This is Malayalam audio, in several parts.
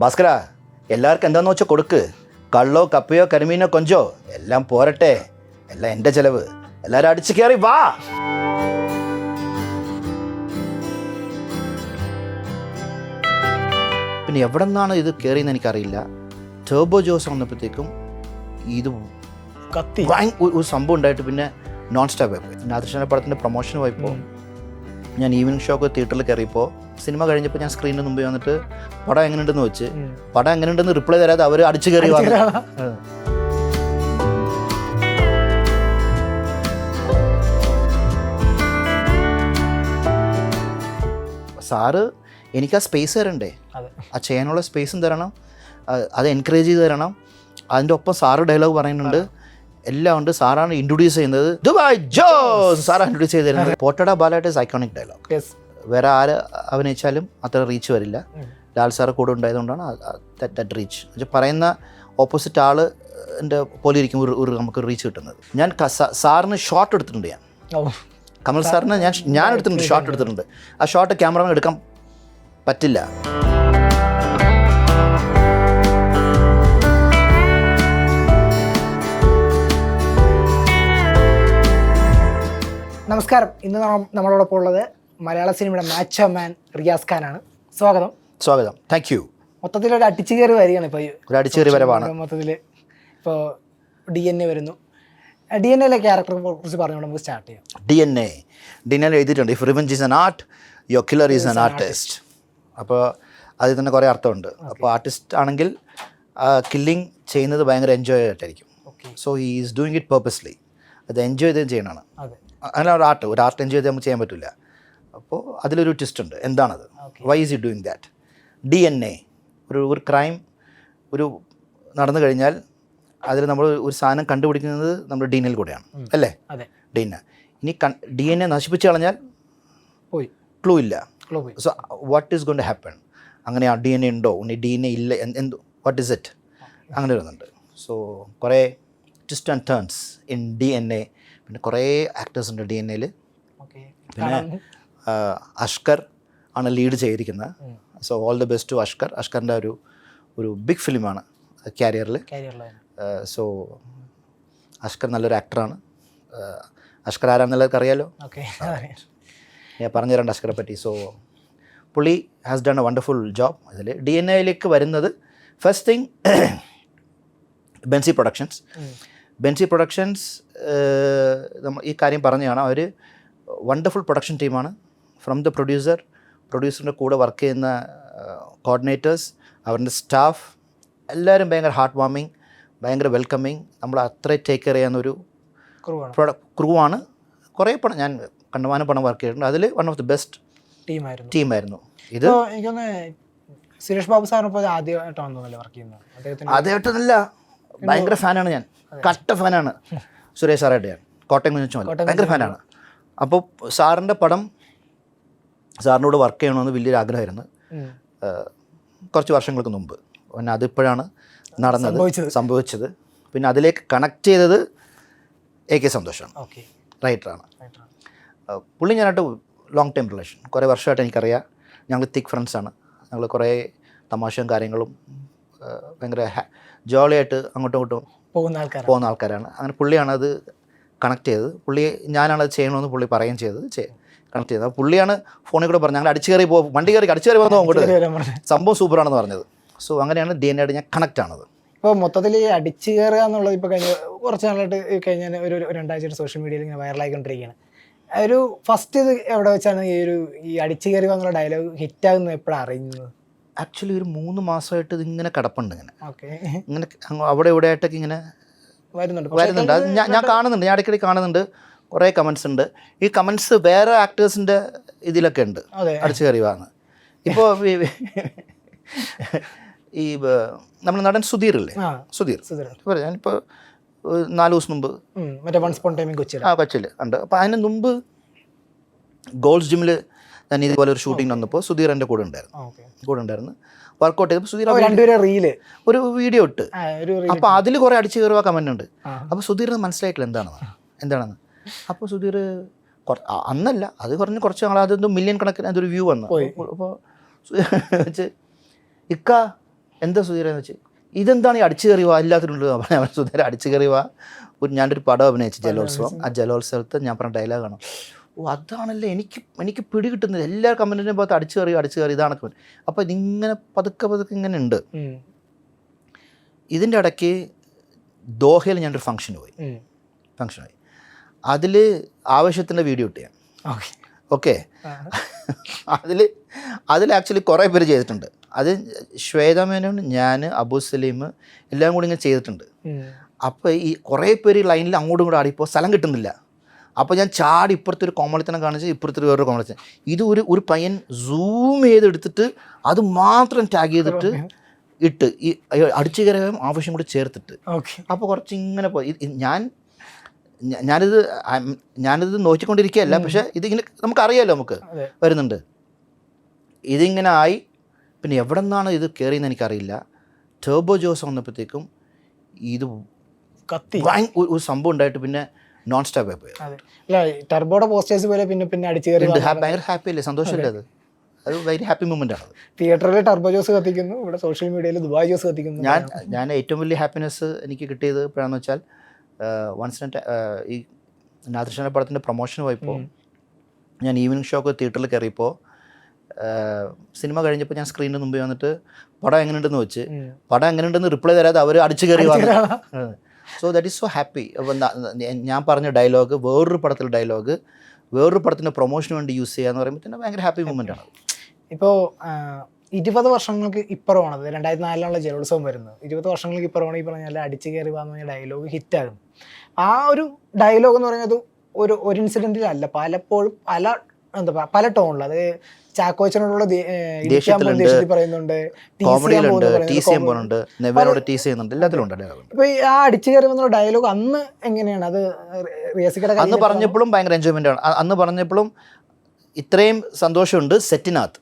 ഭാസ്കര എല്ലാവർക്കും എന്താണെന്ന് വെച്ചാൽ കൊടുക്ക്. കള്ളോ കപ്പയോ കരിമീനോ കൊഞ്ചോ എല്ലാം പോരട്ടെ, എല്ലാം എൻ്റെ ചിലവ്. എല്ലാവരും അടിച്ചു കയറി വാ. പിന്നെ എവിടെ നിന്നാണ് ഇത് കയറിയെന്ന് എനിക്കറിയില്ല. ടർബോ ജോസ് വന്നപ്പോഴത്തേക്കും ഇത് കത്തി ഒരു സംഭവം ഉണ്ടായിട്ട് പിന്നെ നോൺ സ്റ്റോപ്പ് ആയിപ്പോയി. നാദൃശ്വന്റെ പടത്തിൻ്റെ പ്രൊമോഷൻ പോയപ്പോൾ ഞാൻ ഈവനിങ് ഷോക്ക് തിയേറ്ററിൽ കയറിയപ്പോൾ സിനിമ കഴിഞ്ഞപ്പോൾ ഞാൻ സ്ക്രീനിന് മുമ്പ് വന്നിട്ട് പടം എങ്ങനെയുണ്ടെന്ന് വെച്ച് പടം എങ്ങനെയുണ്ടെന്ന് റിപ്ലൈ തരാതെ അവർ അടിച്ചു കയറി വന്നു. സാറ് എനിക്ക് ആ സ്പേസ് തരണ്ടേ, ആ ചെയ്യാനുള്ള സ്പേസും തരണം, അത് എൻകറേജ് ചെയ്ത് തരണം. അതിൻ്റെ ഒപ്പം സാറ് ഡയലോഗ് പറയുന്നുണ്ട്, എല്ലാം ഉണ്ട്. സാറാണ് ഇൻട്രൊഡ്യൂസ് ചെയ്യുന്നത്, ദുബായ് ജോസ് സാറാണ് ഇൻട്രൊഡ്യൂസ് ചെയ്ത് തരുന്നത്. പോട്ടഡ ബാലായിട്ട് ഇസ് ഐക്കോണിക് ഡയലോഗ്. വേറെ ആര് അഭിനയിച്ചാലും അത്ര റീച്ച് വരില്ല. ലാൽ സാറ് കൂടെ ഉണ്ടായതുകൊണ്ടാണ് ദാറ്റ് റീച്ച്. എന്നുവെച്ചാൽ പറയുന്ന ഓപ്പോസിറ്റ് ആളിൻ്റെ പോലെ ഇരിക്കും ഒരു നമുക്ക് റീച്ച് കിട്ടുന്നത്. ഞാൻ സാറിന് ഷോട്ട് എടുത്തിട്ടുണ്ട്. ഞാൻ കമൽ സാറിന് ഞാൻ എടുത്തിട്ടുണ്ട്, ഷോട്ട് എടുത്തിട്ടുണ്ട്. ആ ഷോട്ട് ക്യാമറമാൻ എടുക്കാൻ പറ്റില്ല. നമസ്കാരം. ഇന്ന് നമ്മളോടൊപ്പം ഉള്ളത് മലയാള സിനിമയുടെ മാച്ചോ മാൻ റിയാസ് ഖാനാണ്. സ്വാഗതം. സ്വാഗതം. Thank you. മൊത്തത്തിൽ ഒരു അടിച്ചുകയറി വരികയാണ് ഇപ്പോൾ. ഒരു അടിച്ചുകയറി വരവാണ് മൊത്തത്തിൽ. ഇപ്പോൾ DNA വരുന്നു. DNA ക്യാരക്ടറെ കുറിച്ച് പറഞ്ഞുകൊണ്ട് നമുക്ക് സ്റ്റാർട്ട് ചെയ്യാം. DNA എഴുതിയിട്ടുണ്ട്, if revenge is an art your killer is an artist. അപ്പോൾ അതിൽ തന്നെ കുറേ അർത്ഥമുണ്ട്. അപ്പോൾ ആർട്ടിസ്റ്റ് ആണെങ്കിൽ കില്ലിങ് ചെയ്യുന്നത് ഭയങ്കര എൻജോയ് ആയിട്ടായിരിക്കും. So he is doing it purposely. അത് എൻജോയ് ചെയ്ത് ചെയ്യണമാണ്. അങ്ങനെ ഒരു ആർട്ട് എൻജോയ് ചെയ്ത് നമുക്ക് ചെയ്യാൻ പറ്റില്ല. അപ്പോൾ അതിലൊരു ട്വിസ്റ്റ് ഉണ്ട്. എന്താണത്? Why is you doing that? DNA ഒരു ക്രൈം ഒരു നടന്നു കഴിഞ്ഞാൽ അതിൽ നമ്മൾ ഒരു സാധനം കണ്ടുപിടിക്കുന്നത് നമ്മുടെ DNA കൂടെയാണ്, അല്ലേ? DNA. ഇനി DNA നശിപ്പിച്ച് കളഞ്ഞാൽ ക്ലൂ ഇല്ല. So what is going to happen? അങ്ങനെ ആ DNA ഉണ്ടോ, DNA ഇല്ല, എന്ത്, വാട്ട് ഈസ് ഇറ്റ്? അങ്ങനെ വരുന്നുണ്ട്. സോ കുറേ twist and turns in DNA. പിന്നെ കുറേ ആക്ടേഴ്സ് ഉണ്ട് DNA. പിന്നെ അഷ്കർ ആണ് ലീഡ് ചെയ്തിരിക്കുന്നത്. So all the best to Ashkar. അഷ്കറിൻ്റെ ഒരു ബിഗ് ഫിലിമാണ് കാരിയറിൽ. സോ അഷ്കർ നല്ലൊരു ആക്ടറാണ്. അഷ്കർ ആരാണെന്നുള്ളതൊക്കെ അറിയാലോ. ഞാൻ പറഞ്ഞു തരേണ്ട അഷ്കറെ പറ്റി. സോ പുള്ളി has done A wonderful job. അതിൽ DNA വരുന്നത് ഫസ്റ്റ് തിങ് ബെൻസി പ്രൊഡക്ഷൻസ് നമ്മൾ ഈ കാര്യം പറഞ്ഞതാണ്. അവർ വണ്ടർഫുൾ പ്രൊഡക്ഷൻ ടീമാണ്. ഫ്രം ദ പ്രൊഡ്യൂസറിൻ്റെ കൂടെ വർക്ക് ചെയ്യുന്ന കോർഡിനേറ്റേഴ്സ്, അവരുടെ സ്റ്റാഫ് എല്ലാവരും ഭയങ്കര ഹാർട്ട് വാമിങ്, ഭയങ്കര വെൽക്കമിങ്. നമ്മൾ അത്ര ടേക്ക് കെയർ ചെയ്യുന്നൊരു ക്രൂ ആണ്. കുറേ പണം ഞാൻ കണ്ടമാനം പണം വർക്ക് ചെയ്തിട്ടുണ്ട്. അതിൽ വൺ ഓഫ് ദി ബെസ്റ്റ് ടീമായിരുന്നു ഇത്. എനിക്കൊന്ന് സുരേഷ് ബാബു സാറിന് ആദ്യമായിട്ടാണ് വർക്ക് ചെയ്യുന്നത്. ആദ്യമായിട്ടല്ല, ഭയങ്കര ഫാനാണ് ഞാൻ. കട്ട ഫാനാണ് സുരേഷ് സാറായിട്ട്. ഞാൻ കോട്ടയം കുഞ്ഞുമല ഭയങ്കര ഫാനാണ്. അപ്പോൾ സാറിൻ്റെ പടം സാറിനോട് വർക്ക് ചെയ്യണമെന്ന് വലിയൊരു ആഗ്രഹമായിരുന്നു കുറച്ച് വർഷങ്ങൾക്ക് മുമ്പ്. പിന്നെ അതിപ്പോഴാണ് സംഭവിച്ചത്. പിന്നെ അതിലേക്ക് കണക്ട് ചെയ്തത് AK സന്തോഷാണ്, റൈറ്ററാണ്. പുള്ളി ഞാനായിട്ട് ലോങ് ടൈം റിലേഷൻ, കുറേ വർഷമായിട്ട് എനിക്കറിയാം. ഞങ്ങൾ തിക്ക് ഫ്രണ്ട്സാണ്. ഞങ്ങൾ കുറേ തമാശയും കാര്യങ്ങളും ഭയങ്കര ജോളിയായിട്ട് അങ്ങോട്ടും ഇങ്ങോട്ടും പോകുന്ന ആൾക്കാരാണ്. അങ്ങനെ പുള്ളിയാണ് അത് കണക്ട് ചെയ്തത്. ഞാനാണത് ചെയ്യണമെന്ന് പുള്ളി പറയുകയും ചെയ്തത്, കണക്ട് ചെയ്തത്. അപ്പോൾ പുള്ളിയാണ് ഫോണിൽ കൂടെ പറഞ്ഞത്, ഞങ്ങൾ വണ്ടി കയറി അടിച്ചു കയറി വന്നോ അങ്ങോട്ട്, സംഭവം സൂപ്പറാണെന്ന് പറഞ്ഞത്. സോ അങ്ങനെയാണ് DNA ഞാൻ കണക്റ്റ് ആണത്. ഇപ്പോൾ മൊത്തത്തിൽ ഈ അടിച്ചു കയറുക എന്നുള്ളത് ഇപ്പോൾ കുറച്ച് നാളായിട്ട് കഴിഞ്ഞ ഒരു 2 ആഴ്ചയായിട്ട് സോഷ്യൽ മീഡിയയിൽ ഇങ്ങനെ വൈറലായിക്കൊണ്ടിരിക്കുകയാണ്. ഒരു ഫസ്റ്റ് ഇത് എവിടെ വെച്ചാണ് ഈ അടിച്ചു കയറുക എന്നുള്ള ഡയലോഗ് ഹിറ്റാകുന്നത് എപ്പോഴാണ് അറിയുന്നത്? ആക്ച്വലി ഒരു 3 മാസമായിട്ട് ഇതിങ്ങനെ കിടപ്പുണ്ട്. ഇങ്ങനെ അവിടെ ഇവിടെ ആയിട്ടൊക്കെ ഇങ്ങനെ വരുന്നുണ്ട്. അത് ഞാൻ കാണുന്നുണ്ട്, ഞാൻ ഇടയ്ക്കിടെ കാണുന്നുണ്ട്. കുറേ കമൻസ് ഉണ്ട്. ഈ കമൻസ് വേറെ ആക്ടേഴ്സിൻ്റെ ഇതിലൊക്കെ ഉണ്ട്, അടിച്ചു കയറിവാന്ന്. ഇപ്പോൾ ഈ നമ്മുടെ നടൻ സുധീർ ഞാനിപ്പോൾ 4 ദിവസം മുമ്പ് കൊച്ചിയിൽ ഉണ്ട്. അപ്പോൾ അതിന് മുമ്പ് ഗോൾസ് ജിമ്മിൽ ഞാൻ ഇതുപോലെ ഒരു ഷൂട്ടിംഗ് വന്നപ്പോൾ സുധീർ എൻ്റെ കൂടെ ഉണ്ടായിരുന്നു. വർക്കൗട്ട് ചെയ്തപ്പോൾ സുധീർ ഒരു വീഡിയോ ഇട്ട്. അപ്പോൾ അതിൽ കുറേ അടിച്ചു കയറുക കമൻ്റ് ഉണ്ട്. അപ്പോൾ സുധീറിന് മനസ്സിലായിട്ടില്ല എന്താണെന്ന്. അപ്പോൾ സുധീർ അന്നല്ല, അത് പറഞ്ഞ് കുറച്ച് നാൾ അതൊന്നും മില്യൺ കണക്കിന് അതൊരു വ്യൂ വന്നു. അപ്പോൾ വെച്ച് ഇക്ക എന്താ സുധീര എന്ന് വെച്ച് ഇതെന്താണ് ഈ അടിച്ചു കയറി വാ എല്ലാത്തിനുണ്ട് അവൻ സുധീര അടിച്ചു കയറി വാ ഞാനൊരു പടം അഭിനയിച്ചു ജലോത്സവം. ആ ജലോത്സവത്തിൽ ഞാൻ പറഞ്ഞ ഡയലോഗാണ്. അതാണല്ലേ എനിക്ക് പിടി കിട്ടുന്നത്. എല്ലാ കമൻറ്റിൻ്റെ ഭാഗത്ത് അടിച്ചു കയറി ഇതാണ്. അപ്പോൾ ഇതിങ്ങനെ പതുക്കെ ഇങ്ങനെ ഉണ്ട്. ഇതിൻ്റെ ഇടയ്ക്ക് ദോഹയിൽ ഞാനൊരു ഫംഗ്ഷന് പോയി. അതിൽ ആവശ്യത്തിൻ്റെ വീഡിയോ ഇട്ട് ഞാൻ. ഓക്കെ. അതിൽ ആക്ച്വലി കുറേ പേര് ചെയ്തിട്ടുണ്ട്. അത് ശ്വേത മേനോൻ, ഞാൻ, അബു സലീം എല്ലാം കൂടി ഇങ്ങനെ ചെയ്തിട്ടുണ്ട്. അപ്പോൾ ഈ കുറേ പേര് ലൈനിൽ അങ്ങോട്ടും ഇങ്ങോട്ടും ആടിപ്പോൾ സ്ഥലം കിട്ടുന്നില്ല. അപ്പോൾ ഞാൻ ചാടി ഇപ്പുറത്തൊരു കോമളിത്തനം കാണിച്ച് ഇപ്പുറത്തൊരു വേറൊരു കോമളിത്തനം. ഇത് ഒരു പയ്യൻ സൂം ചെയ്തെടുത്തിട്ട് അത് മാത്രം ടാഗ് ചെയ്തിട്ട് ഇട്ട് ഈ അടിച്ചു കയറാൻ ആവശ്യം കൂടി ചേർത്തിട്ട്. അപ്പോൾ കുറച്ച് ഇങ്ങനെ പോയി. ഞാനിത് നോക്കിക്കൊണ്ടിരിക്കുകയല്ല, പക്ഷേ ഇതിങ്ങനെ നമുക്കറിയാമല്ലോ, നമുക്ക് വരുന്നുണ്ട്. ഇതിങ്ങനെ ആയി. പിന്നെ എവിടെ നിന്നാണ് ഇത് കയറിയെന്ന് എനിക്കറിയില്ല. ടർബോ ജോസ് വന്നപ്പോഴത്തേക്കും ഇത് കത്തി ഒരു സംഭവം ഉണ്ടായിട്ട് പിന്നെ നോൺ സ്റ്റോപ്പ് ആയി പോയത്. ടർബോയുടെ പോസ്റ്റേഴ്സ് പോലെ പിന്നെ അടിച്ചു കയറി ഭയങ്കര ഹാപ്പി അല്ലേ, സന്തോഷമല്ലേ? അത് വെരി ഹാപ്പി മൂമെൻ്റ് ആണ്. തിയേറ്ററിൽ ടർബോ ജോസ് കത്തിക്കുന്നു, ഇവിടെ സോഷ്യൽ മീഡിയയിൽ ദുബായ് ജോസ് കത്തിക്കുന്നു. ഞാൻ ഏറ്റവും വലിയ ഹാപ്പിനെസ് എനിക്ക് കിട്ടിയത് എപ്പോഴാണെന്ന് വെച്ചാൽ ഈ നാദൃഷൻ്റെ പടത്തിൻ്റെ പ്രൊമോഷൻ പോയപ്പോൾ ഞാൻ ഈവനിങ് ഷോക്ക് തിയേറ്ററിൽ കയറിയപ്പോൾ സിനിമ കഴിഞ്ഞപ്പോൾ ഞാൻ സ്ക്രീനിന് മുമ്പ് വന്നിട്ട് പടം എങ്ങനെയുണ്ടെന്ന് വെച്ച്, പടം എങ്ങനെയുണ്ടെന്ന് റിപ്ലൈ തരാതെ അവർ അടിച്ചു കയറി വന്നു. So that is so happy. ഞാൻ പറഞ്ഞ ഡയലോഗ് വേറൊരു പടത്തിലെ ഡയലോഗ് വേറൊരു പടത്തിൻ്റെ പ്രൊമോഷന് വേണ്ടി യൂസ് ചെയ്യുക എന്ന് പറയുമ്പോൾ തന്നെ ഭയങ്കര ഹാപ്പി മൂമെൻ്റ് ആണ്. ഇപ്പോൾ 20 വർഷങ്ങൾക്ക് ഇപ്പുറമാണത്, 2004 ജലോത്സവം വരുന്നത്. 20 വർഷങ്ങൾക്ക് ഇപ്പുറമാണ് ഈ പറഞ്ഞാൽ അടിച്ചു കയറി വന്ന പറഞ്ഞ ഡയലോഗ് ഹിറ്റാകും. ആ ഒരു ഡയലോഗ് എന്ന് പറയുന്നത് ഒരു ഇൻസിഡൻറ്റിലല്ല, പലപ്പോഴും പല ടോണിൽ. അത് ചാക്കോച്ചനോടുള്ള പറയുന്നുണ്ട്, ഇപ്പൊ ആ അടിച്ചു കയറി വന്ന ഡയലോഗ് അന്ന് എങ്ങനെയാണ് അത് അന്ന് പറഞ്ഞപ്പോഴും ഭയങ്കര എൻജോയ്മെന്റ് ആണ്. അന്ന് പറഞ്ഞപ്പോഴും ഇത്രയും സന്തോഷമുണ്ട് സെറ്റിനകത്ത്,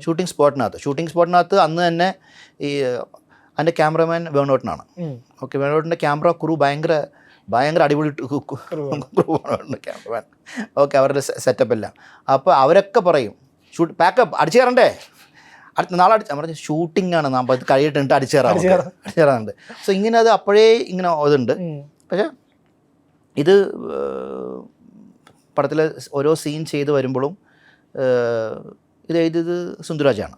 ഷൂട്ടിംഗ് സ്പോട്ടിനകത്ത് അന്ന് തന്നെ ഈ അതിൻ്റെ ക്യാമറമാൻ വേണോട്ടനാണ്. ഓക്കെ, വേണോട്ടിൻ്റെ ക്യാമറ ക്രൂ ഭയങ്കര അടിപൊളി ക്രൂവാണ് ക്യാമറമാൻ. ഓക്കെ, അവരുടെ സെറ്റപ്പ് എല്ലാം. അപ്പോൾ അവരൊക്കെ പറയും പാക്കപ്പ് അടിച്ചു കയറണ്ടേ, അടുത്ത നാളെ പറഞ്ഞു ഷൂട്ടിംഗ് ആണ്, നമ്മൾ ഇത് കഴിയിട്ടുണ്ട് അടിച്ചു കയറാറുണ്ട്. സോ ഇങ്ങനെ അത് അപ്പോഴേ ഇങ്ങനെ ഇതുണ്ട്. പക്ഷേ ഇത് പടത്തിൽ ഓരോ സീൻ ചെയ്ത് വരുമ്പോഴും ഇത് എഴുതിയത് സുന്ദരാജാണ്.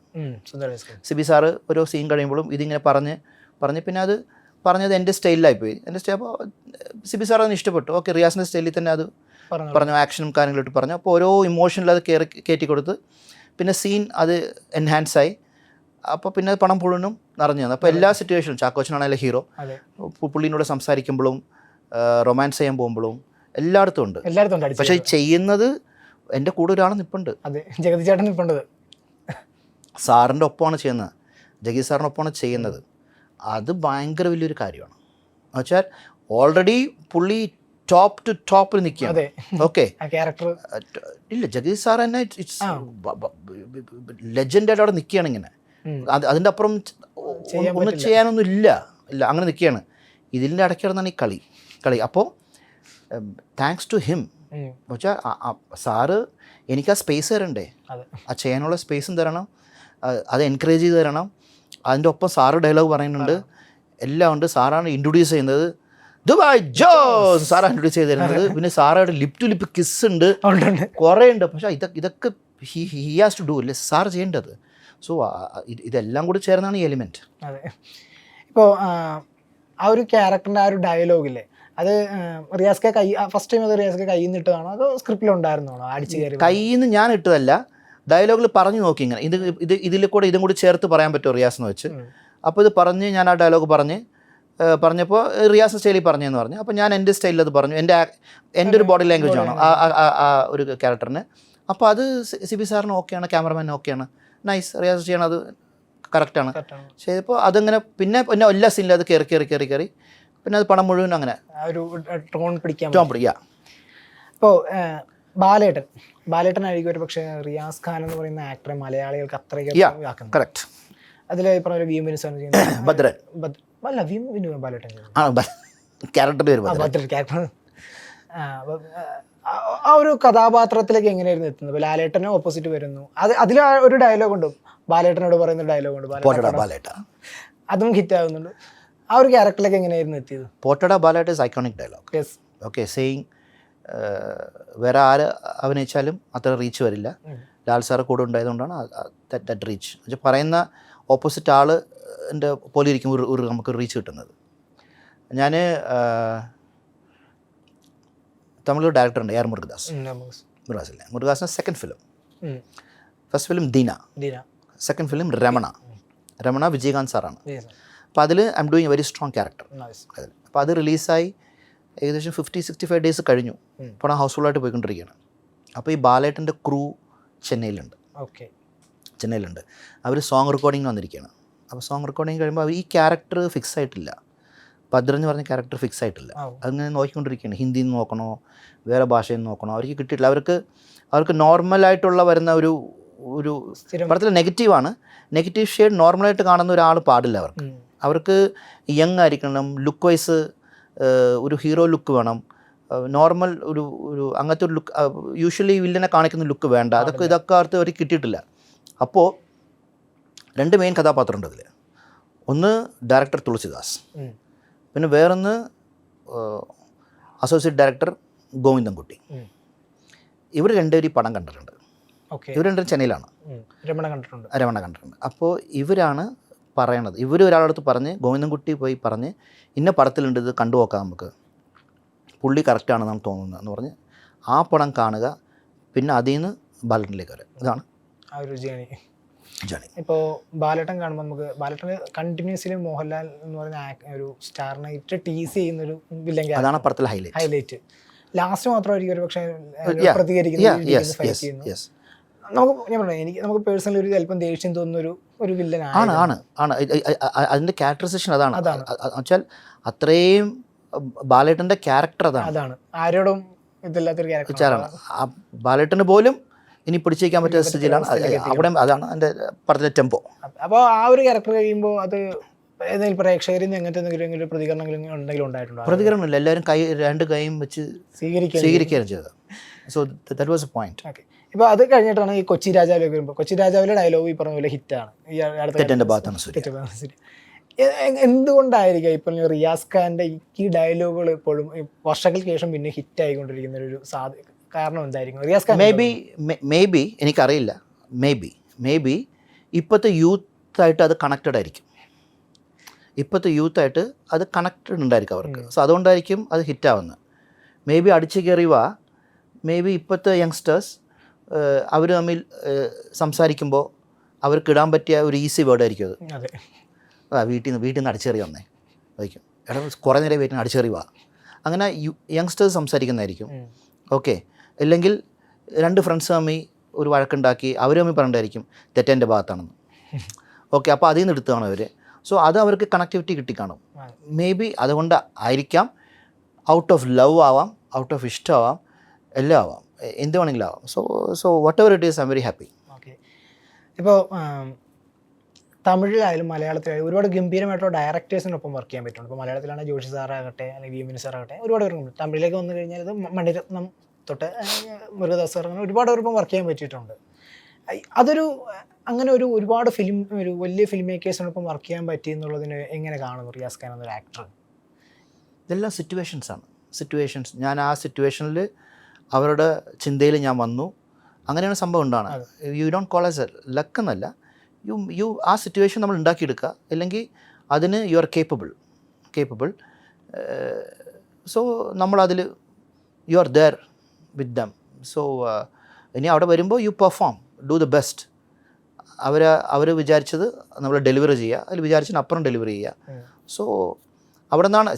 സിബി സാറ് ഓരോ സീൻ കഴിയുമ്പോഴും ഇതിങ്ങനെ പറഞ്ഞ് പിന്നെ അത് പറഞ്ഞത് എൻ്റെ സ്റ്റൈലിലായിപ്പോയി. എൻ്റെ സ്റ്റൈൽ അപ്പോൾ സിബി സാർ അതിന് ഇഷ്ടപ്പെട്ടു. ഓക്കെ, റിയാസിൻ്റെ സ്റ്റൈലിൽ തന്നെ അത് പറഞ്ഞു, ആക്ഷനും കാര്യങ്ങളിട്ട് പറഞ്ഞു. അപ്പോൾ ഓരോ ഇമോഷനിൽ അത് കയറ്റി കൊടുത്ത് പിന്നെ സീൻ അത് എൻഹാൻസായി. അപ്പോൾ പിന്നെ പണം മുഴുവനും നിറഞ്ഞു തന്നു. അപ്പോൾ എല്ലാ സിറ്റുവേഷനും ചാക്കോച്ചനാണെങ്കിലും ഹീറോ, പുള്ളിനോട് സംസാരിക്കുമ്പോഴും റൊമാൻസ് ചെയ്യാൻ പോകുമ്പോഴും എല്ലായിടത്തും ഉണ്ട്. പക്ഷേ ചെയ്യുന്നത് എൻ്റെ കൂടെ ഒരാൾ നിൽപ്പുണ്ട്, ജഗതി ചേട്ടൻ നിൽപ്പുണ്ട്. സാറിൻ്റെ ഒപ്പമാണ് ചെയ്യുന്നത്, ജഗതി സാറിൻ്റെ ഒപ്പമാണ് ചെയ്യുന്നത്. അത് ഭയങ്കര വലിയൊരു കാര്യമാണ്. എന്നുവെച്ചാൽ ഓൾറെഡി പുള്ളി ടോപ്പ് ടു ടോപ്പിൽ നിൽക്കുകയാണ്. ഓക്കെ, ഇല്ല ജഗതി സാർ തന്നെ ലെജൻഡായിട്ട് അവിടെ നിൽക്കുകയാണ്. ഇങ്ങനെ അതിൻ്റെ അപ്പുറം ഒന്നും ചെയ്യാനൊന്നും ഇല്ല അങ്ങനെ നിൽക്കുകയാണ്. ഇതിൻ്റെ ഇടയ്ക്ക് കിടന്നാണ് ഈ കളി. അപ്പോൾ താങ്ക്സ് ടു ഹിം. എന്നുവെച്ചാൽ സാറ് എനിക്ക് ആ സ്പേസ് തരണ്ടേ, ആ ചെയ്യാനുള്ള സ്പേസും തരണം, അത് എൻകറേജ് ചെയ്ത് തരണം. അതിൻ്റെ ഒപ്പം സാറ് ഡയലോഗ് പറയുന്നുണ്ട്, എല്ലാം ഉണ്ട്. സാറാണ് ഇൻട്രൊഡ്യൂസ് ചെയ്യുന്നത്, ദുബായ് ജോസ് സാറാണ് ഇൻട്രൊഡ്യൂസ് ചെയ്ത് തരുന്നത്. പിന്നെ സാറയുടെ ലിപ് ടു ലിപ്പ് കിസ് ഉണ്ട്, കുറേ ഉണ്ട്. പക്ഷേ ഇതൊക്കെ ഹി ഹാസ് ടു ഡു അല്ലേ സാർ ചെയ്യേണ്ടത്. സോ ഇതെല്ലാം കൂടി ചേർന്നാണ് ഈ എലിമെൻറ്റ്. അതെ. ഇപ്പോൾ ആ ഒരു ക്യാരക്ടറിൻ്റെ ആ ഒരു ഡയലോഗില്ലേ, അത് റിയാസ്ക്ക് ഫസ്റ്റ് ടൈം അത് റിയാസ്ക്ക് കയ്യിൽ നിന്ന് ഇട്ടതാണോ അതോ സ്ക്രിപ്റ്റിലുണ്ടായിരുന്നോ? അടിച്ചു കയറി കയ്യിൽ നിന്ന് ഞാൻ ഇട്ടതല്ല, ഡയലോഗിൽ പറഞ്ഞു നോക്കി ഇങ്ങനെ ഇതിൽ കൂടെ ഇതും കൂടി ചേർത്ത് പറയാൻ പറ്റുമോ റിയാസ് എന്ന് വെച്ച്. അപ്പോൾ ഇത് പറഞ്ഞ് ഞാൻ ആ ഡയലോഗ് പറഞ്ഞപ്പോൾ റിയാസ് സ്റ്റൈലിൽ പറഞ്ഞെന്ന് പറഞ്ഞു. അപ്പോൾ ഞാൻ എൻ്റെ സ്റ്റൈലിൽ അത് പറഞ്ഞു, എൻ്റെ ഒരു ബോഡി ലാംഗ്വേജ് ആണ് ആ ഒരു ക്യാരക്ടറിന്. അപ്പോൾ അത് സിബി സാറിന് ഓക്കെയാണ്, ക്യാമറമാൻ ഓക്കെയാണ്, നൈസ്, റിയാസ് ചെയ്യണം, അത് കറക്റ്റാണ്. ചെയ്തപ്പോൾ അതങ്ങനെ പിന്നെ എല്ലാ സീനിലും അത് കയറി പിന്നെ അത് പണം മുഴുവൻ അങ്ങനെ ഒരു ടോൺ പിടിക്കാം. ഇപ്പോൾ ബാലേട്ടനായിരിക്കും ഒരു പക്ഷേ റിയാസ് ഖാൻ എന്ന് പറയുന്ന ആക്ടറെ മലയാളികൾക്ക് അത്രയ്ക്ക് കറക്റ്റ്. അതിൽ പറഞ്ഞ വി എം വിനുസാണ് ചെയ്യുന്നത്. ഭദ്രൻ അല്ല, വി എം വിനു ബാലേട്ടൻ ക്യാരക്ടറിൻ്റെ പേര് ക്യാരക്ടർ. ആ ഒരു കഥാപാത്രത്തിലേക്ക് എങ്ങനെയായിരുന്നു എത്തുന്നത്? ലാലേട്ടനെ ഓപ്പോസിറ്റ് വരുന്നു, അതിൽ ഒരു ഡയലോഗ് ഉണ്ട്, ബാലേട്ടനോട് പറയുന്ന ഡയലോഗ് ഉണ്ട്, പോട്ടടാ ബാലേട്ട. അതും ഹിറ്റ് ആകുന്നുണ്ട്. ആ ഒരു ക്യാരക്ടറിലേക്ക് എങ്ങനെയായിരുന്നു എത്തിയത്? പോട്ടടാ ബാലേട്ട is iconic dialogue. Yes. Okay, saying വേറെ ആര് അഭിനയിച്ചാലും അത്ര റീച്ച് വരില്ല. ലാൽ സാറ് കൂടെ ഉണ്ടായതുകൊണ്ടാണ് ദാറ്റ് റീച്ച്. എന്നുവെച്ചാൽ പറയുന്ന ഓപ്പോസിറ്റ് ആൾ എൻ്റെ പോലെ ഇരിക്കും ഒരു നമുക്ക് റീച്ച് കിട്ടുന്നത്. ഞാൻ തമിഴ് ഡയറക്ടറുണ്ട് AR മുരുകദാസ്. മുരുകദാസില്ലേ, മുരുകദാസിൻ്റെ second film. First film Dheena, second film Ramana Vijayakanth സാറാണ്. അപ്പോൾ അതിൽ I'm doing a very strong character അതിൽ. അപ്പോൾ അത് റിലീസായി ഏകദേശം 50-65 ഡേയ്സ് കഴിഞ്ഞു. ഇപ്പോൾ ഹൗസ്ഫുള്ളായിട്ട് പോയിക്കൊണ്ടിരിക്കുകയാണ്. അപ്പോൾ ഈ ബാലേട്ടൻ്റെ ക്രൂ ചെന്നൈയിലുണ്ട്. അവർ സോങ് റെക്കോർഡിങ്ങിന് വന്നിരിക്കുകയാണ്. അപ്പോൾ സോങ് റെക്കോർഡിങ് കഴിയുമ്പോൾ അവർ ഈ ക്യാരക്ടർ ഫിക്സ് ആയിട്ടില്ല. ഭദ്രൻ പറഞ്ഞ ക്യാരക്ടർ ഫിക്സ് ആയിട്ടില്ല. അങ്ങനെ നോക്കിക്കൊണ്ടിരിക്കുകയാണ്. ഹിന്ദിയിൽ നിന്ന് നോക്കണോ വേറെ ഭാഷയിൽ നിന്ന് നോക്കണോ, അവർക്ക് കിട്ടിയിട്ടില്ല. അവർക്ക് നോർമലായിട്ടുള്ള വരുന്ന ഒരു പടത്തിൽ നെഗറ്റീവാണ്. നെഗറ്റീവ് ഷെയ്ഡ് നോർമലായിട്ട് കാണുന്ന ഒരാൾ പാടില്ല. അവർക്ക് യങ് ആയിരിക്കണം, ലുക്ക് വൈസ് ഒരു ഹീറോ ലുക്ക് വേണം, നോർമൽ ഒരു അങ്ങനത്തെ ഒരു ലുക്ക്, യൂഷ്വലി വില്ലനെ കാണിക്കുന്ന ലുക്ക് വേണ്ട. ഇതൊക്കെ അവർക്ക് കിട്ടിയിട്ടില്ല. അപ്പോൾ 2 മെയിൻ കഥാപാത്രമുണ്ട് അതിൽ. ഒന്ന് ഡയറക്ടർ തുളസിദാസ്, പിന്നെ വേറൊന്ന് അസോസിയേറ്റ് ഡയറക്ടർ ഗോവിന്ദൻകുട്ടി. ഇവർ രണ്ടുപേരും ഈ പടം കണ്ടിട്ടുണ്ട്. ഇവർ രണ്ടും ചെന്നൈയിലാണ്. രമണ കണ്ടിട്ടുണ്ട്. അപ്പോൾ ഇവരാണ് പറയണത്. ഇവർ ഒരാളടുത്ത് പറഞ്ഞ് ഗോവിന്ദൻകുട്ടി പോയി പറഞ്ഞ് ഇന്ന പടത്തിലുണ്ട്, ഇത് കണ്ടു നോക്കാം നമുക്ക്, പുള്ളി കറക്റ്റാണെന്നാണ് തോന്നുന്നത് എന്ന് പറഞ്ഞ് ആ പടം കാണുക. പിന്നെ അതിൽ നിന്ന് ബാലേട്ടനിലേക്ക് വരാം. ഇതാണ് ആ ഒരു ജേണി. ഇപ്പോൾ ബാലേട്ടൻ കാണുമ്പോൾ നമുക്ക് ബാലേട്ടന് കണ്ടിന്യൂസ്ലി മോഹൻലാൽ എന്ന് പറഞ്ഞ ഒരു സ്റ്റാറിനെ ഇട്ട് ടീസ് ചെയ്യുന്നൊരു വില്ലൻ, അതാണ് പടത്തിലെ ഹൈലൈറ്റ്. ലാസ്റ്റ് മാത്രമായിരിക്കും ഒരു പക്ഷേ പ്രതികരിക്കുന്നത്. നമുക്ക് പേഴ്സണലി ഒരു ചിലപ്പം ദേഷ്യം തോന്നുന്ന ഒരു വില്ലനാണ്. ആണ് അതിൻ്റെ ക്യാരക്ടറൈസേഷൻ അതാണ്. വെച്ചാൽ അത്രയും ബാലേട്ടൻ്റെ ക്യാരക്ടർ അതാണ്. ആരോടും ഇതില്ലാത്തൊരു ക്യാരക്ടറാണ്. ബാലേട്ടന് പോലും ഇനി പിടിച്ചേക്കാൻ പറ്റിയ സ്ഥിതിയിലാണ്. അവിടെ അതാണ് എൻ്റെ പടത്തിലെ ടെമ്പോ. അപ്പോൾ ആ ഒരു ക്യാരക്ടർ കഴിയുമ്പോൾ അത് ഏതെങ്കിലും പ്രേക്ഷകരിൽ നിന്ന് എങ്ങനത്തെ എന്തെങ്കിലും പ്രതികരണങ്ങളും ഉണ്ടെങ്കിലും ഉണ്ടായിട്ടുണ്ടോ? പ്രതികരണമില്ല, എല്ലാവരും 2 കൈയും വെച്ച് സ്വീകരിക്കുകയാണ് ചെയ്തത്. So that was A point. Okay. ഇപ്പോൾ അത് കഴിഞ്ഞിട്ടാണ് ഈ കൊച്ചി രാജാവിലേക്ക് വരുമ്പോൾ കൊച്ചി രാജാവിലെ ഡയലോഗ് ഈ പറഞ്ഞ പോലെ ഹിറ്റാണ്. തെറ്റെൻ്റെ ഭാഗത്താണ്. എന്തുകൊണ്ടായിരിക്കും ഇപ്പം റിയാസ് ഖാൻ്റെ ഈ ഡയലോഗുകൾ ഇപ്പോഴും വർഷങ്ങൾക്ക് ശേഷം പിന്നെ ഹിറ്റായിക്കൊണ്ടിരിക്കുന്ന ഒരു കാരണം എന്തായിരിക്കും? റിയാസ് ഖാൻ മേ ബി എനിക്കറിയില്ല. മേ ബി ഇപ്പോഴത്തെ യൂത്തായിട്ട് അത് കണക്റ്റഡ് ആയിരിക്കും. അത് കണക്റ്റഡ് ഉണ്ടായിരിക്കും അവർക്ക്. സോ അതുകൊണ്ടായിരിക്കും അത് ഹിറ്റാവുന്നത്. മേ ബി അടിച്ചു കയറി വാ, മേ ബി ഇപ്പോഴത്തെ യങ്സ്റ്റേഴ്സ് അവർ തമ്മിൽ സംസാരിക്കുമ്പോൾ അവർക്ക് ഇടാൻ പറ്റിയ ഒരു ഈസി വേർഡ് ആയിരിക്കും അത്. വീട്ടിൽ നിന്ന് അടിച്ചേറി വന്നേ ആയിരിക്കും. എടാ കുറേ നേരം വീട്ടിൽ നിന്ന് അടിച്ചേറി വാ, അങ്ങനെ യങ്സ്റ്റേഴ്സ് സംസാരിക്കുന്നതായിരിക്കും. ഓക്കെ. അല്ലെങ്കിൽ 2 ഫ്രണ്ട്സ് തമ്മിൽ ഒരു വഴക്കുണ്ടാക്കി അവർ തമ്മിൽ പറഞ്ഞിട്ടായിരിക്കും തെറ്റെൻ്റെ ഭാഗത്താണെന്ന്. ഓക്കെ. അപ്പോൾ അതിൽ നിന്ന് എടുത്താണ് അവർ. സോ അത് അവർക്ക് കണക്ടിവിറ്റി കിട്ടിക്കാണും. മേ ബി അതുകൊണ്ട് ആയിരിക്കാം. ഔട്ട് ഓഫ് ലവ് ആവാം, ഔട്ട് ഓഫ് ഇഷ്ടമാവാം, എല്ലാം ആവാം, എന്ത് വേണമെങ്കിലും ആവാം. So what ever it is I am very happy. Okay. ഇപ്പോൾ തമിഴിലായാലും മലയാളത്തിലായാലും ഒരുപാട് ഗംഭീരമായിട്ടുള്ള ഡയറക്ടേഴ്സിനൊപ്പം വർക്ക് ചെയ്യാൻ പറ്റുന്നുണ്ട്. ഇപ്പോൾ മലയാളത്തിലാണെങ്കിൽ ജോഷി സാറാകട്ടെ അല്ലെങ്കിൽ വി മിനി സാറാകട്ടെ ഒരുപാട് പേർക്ക്. തമിഴിലേക്ക് വന്നു കഴിഞ്ഞാൽ ഇത് മണിരത്നം തൊട്ട് മുരുകദാസ് സാർ അങ്ങനെ ഒരുപാട് പേർക്കും വർക്ക് ചെയ്യാൻ പറ്റിയിട്ടുണ്ട്. അതൊരു അങ്ങനെ ഒരുപാട് ഒരു വലിയ ഫിലിം മേക്കേഴ്സിനൊപ്പം വർക്ക് ചെയ്യാൻ പറ്റി എന്നുള്ളതിന് എങ്ങനെ കാണുന്നു റിയാസ് ഖാൻ എന്നൊരു ആക്ടർ? ഇതെല്ലാം സിറ്റുവേഷൻസ്. ഞാൻ ആ സിറ്റുവേഷനിൽ അവരുടെ ചിന്തയിൽ ഞാൻ വന്നു, അങ്ങനെയാണ് സംഭവം ഉണ്ടാണ്. You don't call as luck എന്നല്ല, യു ആ സിറ്റുവേഷൻ നമ്മൾ ഉണ്ടാക്കിയെടുക്കുക, അല്ലെങ്കിൽ അതിന് യു ആർ കേപ്പബിൾ. സോ നമ്മളതിൽ you are there with them. So ഇനി അവിടെ വരുമ്പോൾ you perform, do the best. അവർ വിചാരിച്ചത് നമ്മൾ ഡെലിവറി ചെയ്യുക, അതിൽ വിചാരിച്ചതിന് അപ്പുറം ഡെലിവറി ചെയ്യുക. സോ അവിടെ നിന്നാണ്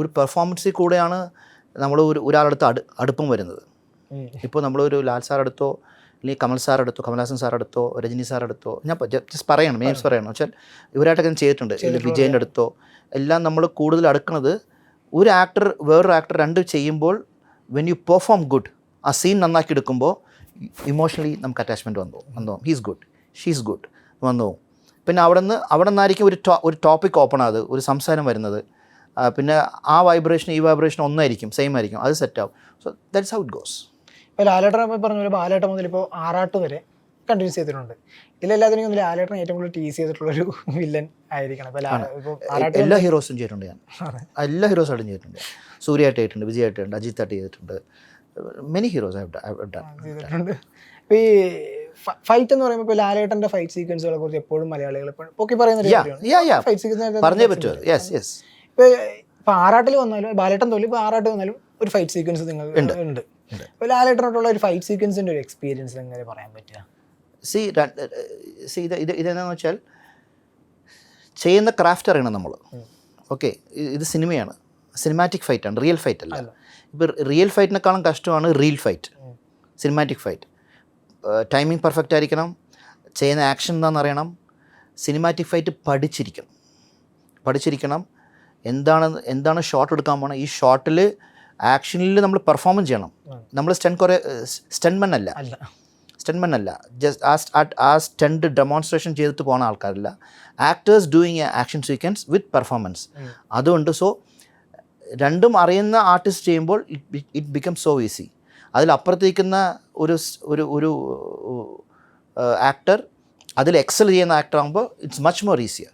ഒരു പെർഫോമൻസിൽ കൂടെയാണ് നമ്മൾ ഒരാളടുത്ത് അടുപ്പം വരുന്നത്. ഇപ്പോൾ നമ്മളൊരു ലാൽ സാറടുത്തോ അല്ലെങ്കിൽ കമൽഹാസൻ സാറടുത്തോ രജനി സാറടുത്തോ ഞാൻ ജസ്റ്റ് പറയണം, മെയിൻസ് പറയണം വെച്ചാൽ ഇവരായിട്ടൊക്കെ ഞാൻ ചെയ്തിട്ടുണ്ട്. വിജയൻ്റെ അടുത്തോ എല്ലാം നമ്മൾ കൂടുതൽ അടുക്കുന്നത് ഒരു ആക്ടർ വേറൊരു ആക്ടർ 2 ചെയ്യുമ്പോൾ വെൻ യു പെർഫോം ഗുഡ്, ആ സീൻ നന്നാക്കി എടുക്കുമ്പോൾ ഇമോഷണലി നമുക്ക് അറ്റാച്ച്മെൻറ്റ് വന്നു. ഹീസ് ഗുഡ്, ഷീസ് ഗുഡ് വന്നു. പിന്നെ അവിടെ നിന്നായിരിക്കും ഒരു ടോപ്പിക് ഓപ്പൺ ആകുന്നത്, ഒരു സംസാരം വരുന്നത്. പിന്നെ ആ വൈബ്രേഷൻ ഈ വൈബ്രേഷൻ ഒന്നായിരിക്കും, സെയിം ആയിരിക്കും, അത് സെറ്റാവും. So that's how it goes. ഇപ്പോൾ ലാലേട്ടൻ പറഞ്ഞ പോലെ ബാലേട്ടൻ മുതൽ ഇപ്പോൾ ആറാട്ട് വരെ കണ്ടിന്യൂസ് ചെയ്തിട്ടുണ്ട്. ഇതിലെല്ലാത്തിനും ഒന്നും ലാലേട്ടൻ ഏറ്റവും കൂടുതൽ ടീസ് ചെയ്തിട്ടുള്ളൊരു വില്ലൻ ആയിരിക്കണം. ഇപ്പോൾ എല്ലാ ഹീറോസും ചെയ്തിട്ടുണ്ട് ഞാൻ, എല്ലാ ഹീറോസായിട്ടും ചെയ്തിട്ടുണ്ട്. സൂര്യയായിട്ട് ചെയ്തിട്ടുണ്ട്, വിജയായിട്ടുണ്ട്, അജിത്തായിട്ട് ചെയ്തിട്ടുണ്ട്, മെനി ഹീറോസ് ചെയ്തിട്ടുണ്ട്. ഇപ്പോൾ ഈ ഫൈറ്റ് എന്ന് പറയുമ്പോൾ ഇപ്പോൾ ലാലേട്ടൻ്റെ ഫൈറ്റ് സീക്വൻസുകളെ കുറിച്ച് എപ്പോഴും മലയാളികൾ പൊക്കി പറയുന്ന ഫൈറ്റ് സീക്വൻസ് പറഞ്ഞേ പറ്റുമോ? Yes yes. ഇപ്പോൾ ആറാട്ടിൽ വന്നാലും ബാലേട്ടൻ തോന്നി ഇപ്പോൾ ആറാട്ട് വന്നാലും ഒരു ഫൈറ്റ് സീക്വൻസ് നിങ്ങൾ ഉണ്ട്. ഇപ്പോൾ ലാലേട്ടനോട്ടുള്ള ഒരു ഫൈറ്റ് സീക്വൻസിൻ്റെ ഒരു എക്സ്പീരിയൻസ് എങ്ങനെ പറയാൻ പറ്റുക? ഇതെന്താണെന്ന് വെച്ചാൽ ചെയ്യുന്ന ക്രാഫ്റ്റ് അറിയണം നമ്മൾ. ഓക്കെ, ഇത് സിനിമയാണ്, സിനിമാറ്റിക് ഫൈറ്റാണ്, റിയൽ ഫൈറ്റ് അല്ല. ഇപ്പോൾ റിയൽ ഫൈറ്റിനേക്കാളും കഷ്ടമാണ് real fight, cinematic fight. Timing perfect ആയിരിക്കണം, ചെയ്യുന്ന ആക്ഷൻ എന്താണെന്ന് അറിയണം, സിനിമാറ്റിക് ഫൈറ്റ് പഠിച്ചിരിക്കണം. എന്താണ് ഷോട്ട് എടുക്കാൻ പോകണം, ഈ ഷോട്ടിൽ ആക്ഷനിൽ നമ്മൾ പെർഫോമൻസ് ചെയ്യണം. നമ്മൾ സ്റ്റൺമെൻ അല്ല, ജസ്റ്റ് ആ സ്റ്റണ്ട് ഡെമോൺസ്ട്രേഷൻ ചെയ്തിട്ട് പോകുന്ന ആൾക്കാരല്ല, actors doing a action sequence with performance. അതുകൊണ്ട് രണ്ടും അറിയുന്ന ആർട്ടിസ്റ്റ് ചെയ്യുമ്പോൾ ഇറ്റ് ബിക്കം സോ ഈസി. അതിലപ്പുറത്തേക്കുന്ന ഒരു ആക്ടർ അതിൽ എക്സൽ ചെയ്യുന്ന ആക്ടർ ആകുമ്പോൾ it's much more easier.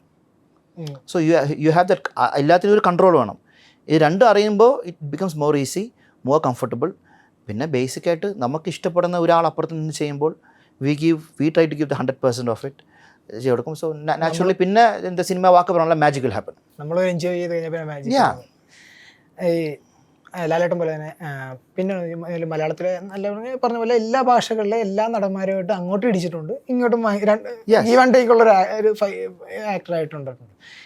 So you have that, എല്ലാത്തിനും ഒരു കൺട്രോൾ വേണം. ഇത് രണ്ടും അറിയുമ്പോൾ it becomes more easy, more comfortable. പിന്നെ ബേസിക്കായിട്ട് നമുക്ക് ഇഷ്ടപ്പെടുന്ന ഒരാൾ അപ്പുറത്ത് നിന്ന് ചെയ്യുമ്പോൾ we try to give the 100% of it ചെയ്ത് കൊടുക്കും. സോ നാച്ചുറലി പിന്നെ എന്താ സിനിമ വാക്ക് പറഞ്ഞാൽ മാജിക് വിൽ ഹാപ്പൻ. നമ്മൾ എൻജോയ് ചെയ്ത് കഴിഞ്ഞാൽ മാജിക്. ഈ ലാലേട്ടൻ പോലെ തന്നെ പിന്നെ മലയാളത്തിലെ നല്ല പറഞ്ഞ പോലെ എല്ലാ ഭാഷകളിലെ എല്ലാ നടന്മാരുമായിട്ട് അങ്ങോട്ടും ഇടിച്ചിട്ടുണ്ട്, ഇങ്ങോട്ടും ഈ വൺ ടേക്കുള്ള ഒരു ആക്ടറായിട്ടുണ്ട്.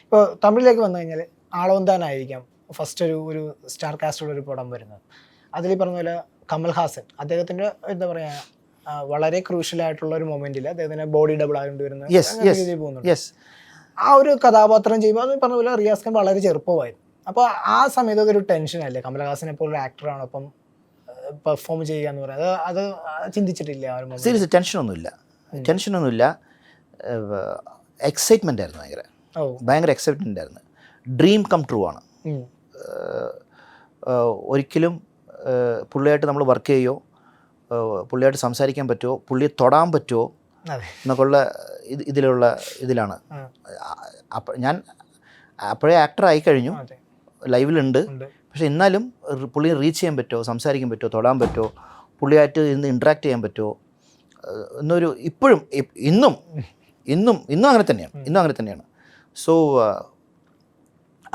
ഇപ്പോൾ തമിഴിലേക്ക് വന്നു കഴിഞ്ഞാൽ ആളവന്താനായിരിക്കാം ഫസ്റ്റ് ഒരു സ്റ്റാർ കാസ്റ്റുള്ള ഒരു പടം വരുന്നത്. അതിൽ പറഞ്ഞ പോലെ കമൽഹാസൻ അദ്ദേഹത്തിൻ്റെ എന്താ പറയുക വളരെ ക്രൂഷ്യലായിട്ടുള്ള ഒരു മൊമെൻറ്റിൽ അദ്ദേഹത്തിൻ്റെ ബോഡി ഡബിൾ ആയിട്ട് വരുന്ന രീതിയിൽ പോകുന്നുണ്ട്. ആ ഒരു കഥാപാത്രം ചെയ്യുമ്പോൾ അത് പറഞ്ഞ പോലെ റിയാസ് ഖാൻ വളരെ ചെറുപ്പമായിരുന്നു. അപ്പോൾ ആ സമയത്ത് അതൊരു ടെൻഷനല്ലേ, കമൽഹാസനെ പോലൊരു ആക്ടറാണ് അപ്പം പെർഫോം ചെയ്യുക എന്ന് പറയുന്നത്, അത് ചിന്തിച്ചിട്ടില്ല ആ ഒരു മൊമെന്റ്? സീരിയസ് ടെൻഷനൊന്നുമില്ല, എക്സൈറ്റ്മെൻ്റ് ആയിരുന്നു, ഭയങ്കര എക്സൈറ്റ്മെൻ്റ് ആയിരുന്നു. ഡ്രീം കം ട്രൂ ആണ്. ഒരിക്കലും പുള്ളിയായിട്ട് നമ്മൾ വർക്ക് ചെയ്യുമോ, പുള്ളിയായിട്ട് സംസാരിക്കാൻ പറ്റുമോ, പുള്ളിയെ തൊടാൻ പറ്റുമോ എന്നൊക്കെയുള്ള ഇതിലാണ്. ഞാൻ അപ്പോഴേ ആക്ടറായി കഴിഞ്ഞു, ലൈവിലുണ്ട്. പക്ഷെ എന്നാലും പുള്ളിയെ റീച്ച് ചെയ്യാൻ പറ്റുമോ, സംസാരിക്കാൻ പറ്റുമോ, തൊടാൻ പറ്റുമോ, പുള്ളിയായിട്ട് ഇന്ന് ഇൻട്രാക്ട് ചെയ്യാൻ പറ്റുമോ എന്നൊരു ഇന്നും അങ്ങനെ തന്നെയാണ്. സോ